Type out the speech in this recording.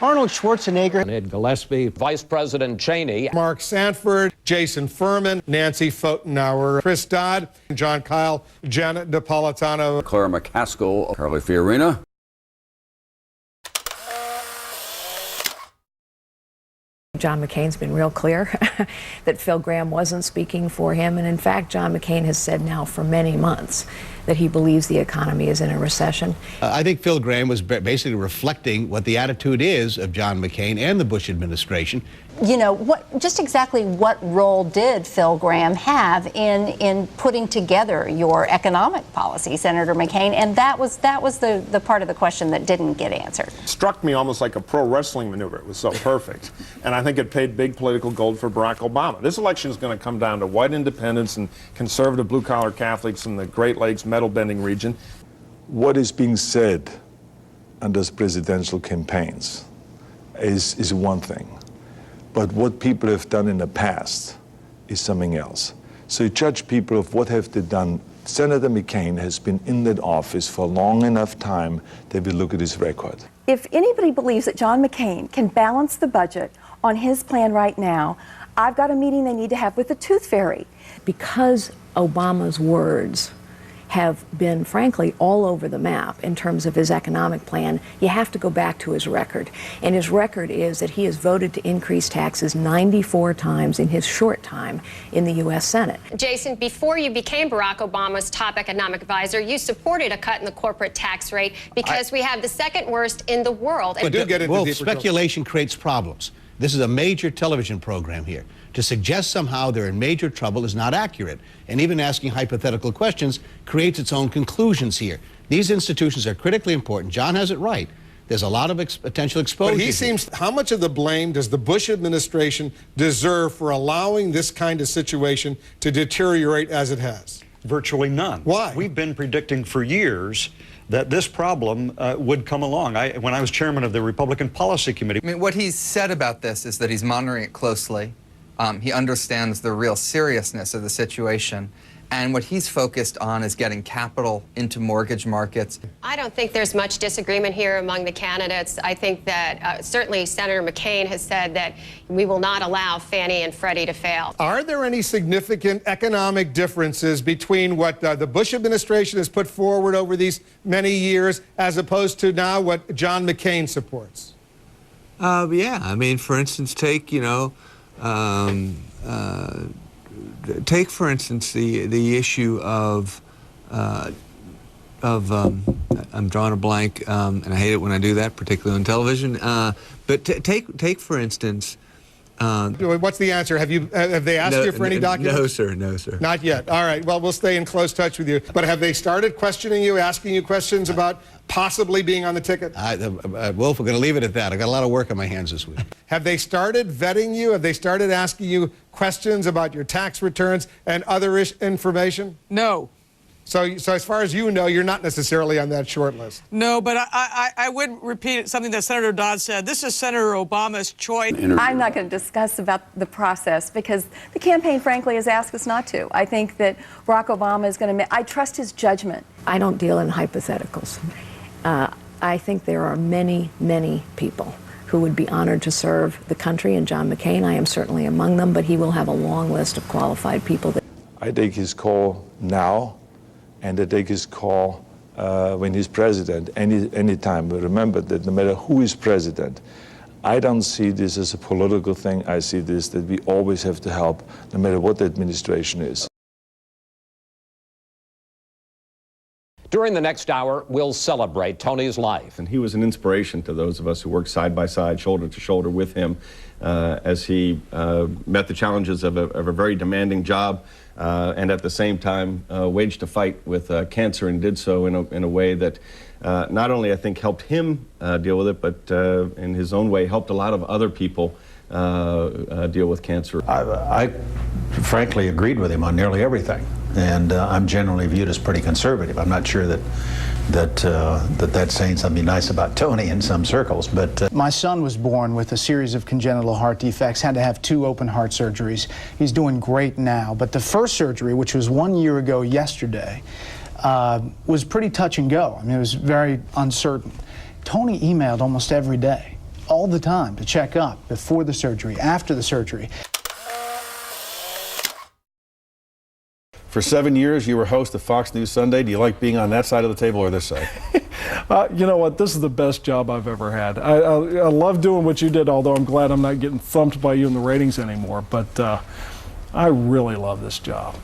Arnold Schwarzenegger, Ed Gillespie, Vice President Cheney, Mark Sanford, Jason Furman, Nancy Pfotenhauer, Chris Dodd, John Kyle, Janet Napolitano, Claire McCaskill, Carly Fiorina. John McCain's been real clear that Phil Gramm wasn't speaking for him, and in fact John McCain has said now for many months that he believes the economy is in a recession. I think Phil Gramm was basically reflecting what the attitude is of John McCain and the Bush administration. You know, just exactly what role did Phil Gramm have in putting together your economic policy, Senator McCain? And that was the part of the question that didn't get answered. Struck me almost like a pro wrestling maneuver. It was so perfect. And I think it paid big political gold for Barack Obama. This election is going to come down to white independents and conservative blue-collar Catholics in the Great Lakes metal-bending region. What is being said under presidential campaigns is one thing. But what people have done in the past is something else. So you judge people of what have they done. Senator McCain has been in that office for a long enough time that we look at his record. If anybody believes that John McCain can balance the budget on his plan right now, I've got a meeting they need to have with the Tooth Fairy. Because Obama's words have been, frankly, all over the map in terms of his economic plan, you have to go back to his record. And his record is that he has voted to increase taxes 94 times in his short time in the U.S. Senate. Jason, before you became Barack Obama's top economic advisor, you supported a cut in the corporate tax rate because we have the second worst in the world. Well, speculation creates problems. This is a major television program here. To suggest somehow they're in major trouble is not accurate. And even asking hypothetical questions creates its own conclusions here. These institutions are critically important. John has it right. There's a lot of potential exposure. But he seems, how much of the blame does the Bush administration deserve for allowing this kind of situation to deteriorate as it has? Virtually none. Why? We've been predicting for years that this problem would come along. When I was chairman of the Republican Policy Committee. I mean, what he's said about this is that he's monitoring it closely. He understands the real seriousness of the situation. And what he's focused on is getting capital into mortgage markets. I don't think there's much disagreement here among the candidates. I think that certainly Senator McCain has said that we will not allow Fannie and Freddie to fail. Are there any significant economic differences between what the Bush administration has put forward over these many years as opposed to now what John McCain supports? Yeah, I mean, for instance, take, take, for instance, the issue of I'm drawing a blank, and I hate it when I do that, particularly on television. But take for instance. What's the answer? Have they asked you for any documents? No, sir. No, sir. Not yet. All right. Well, we'll stay in close touch with you. But have they started questioning you, asking you questions about possibly being on the ticket? Wolf, we're going to leave it at that. I've got a lot of work on my hands this week. Have they started vetting you? Have they started asking you questions about your tax returns and other information? No. So as far as you know, you're not necessarily on that short list. No, but I would repeat something that Senator Dodd said. This is Senator Obama's choice. I'm not going to discuss about the process because the campaign, frankly, has asked us not to. I think that Barack Obama is going to I trust his judgment. I don't deal in hypotheticals. I think there are many, many people who would be honored to serve the country, and John McCain, I am certainly among them, but he will have a long list of qualified people. I take his call now, and I take his call when he's president, any time. But remember that no matter who is president, I don't see this as a political thing. I see this that we always have to help, no matter what the administration is. During the next hour, we'll celebrate Tony's life. And he was an inspiration to those of us who worked side by side, shoulder to shoulder with him as he met the challenges of a very demanding job and at the same time waged a fight with cancer and did so in a way that not only, I think, helped him deal with it, but in his own way helped a lot of other people deal with cancer. I frankly agreed with him on nearly everything, and I'm generally viewed as pretty conservative. I'm not sure that's saying something nice about Tony in some circles, but my son was born with a series of congenital heart defects, had to have 2 open heart surgeries. He's doing great now, but the first surgery, which was 1 year ago yesterday, was pretty touch and go. I mean, it was very uncertain. Tony emailed almost every day all the time to check up before the surgery, after the surgery. For 7 years, you were host of Fox News Sunday. Do you like being on that side of the table or this side? You know what? This is the best job I've ever had. I love doing what you did, although I'm glad I'm not getting thumped by you in the ratings anymore. But I really love this job.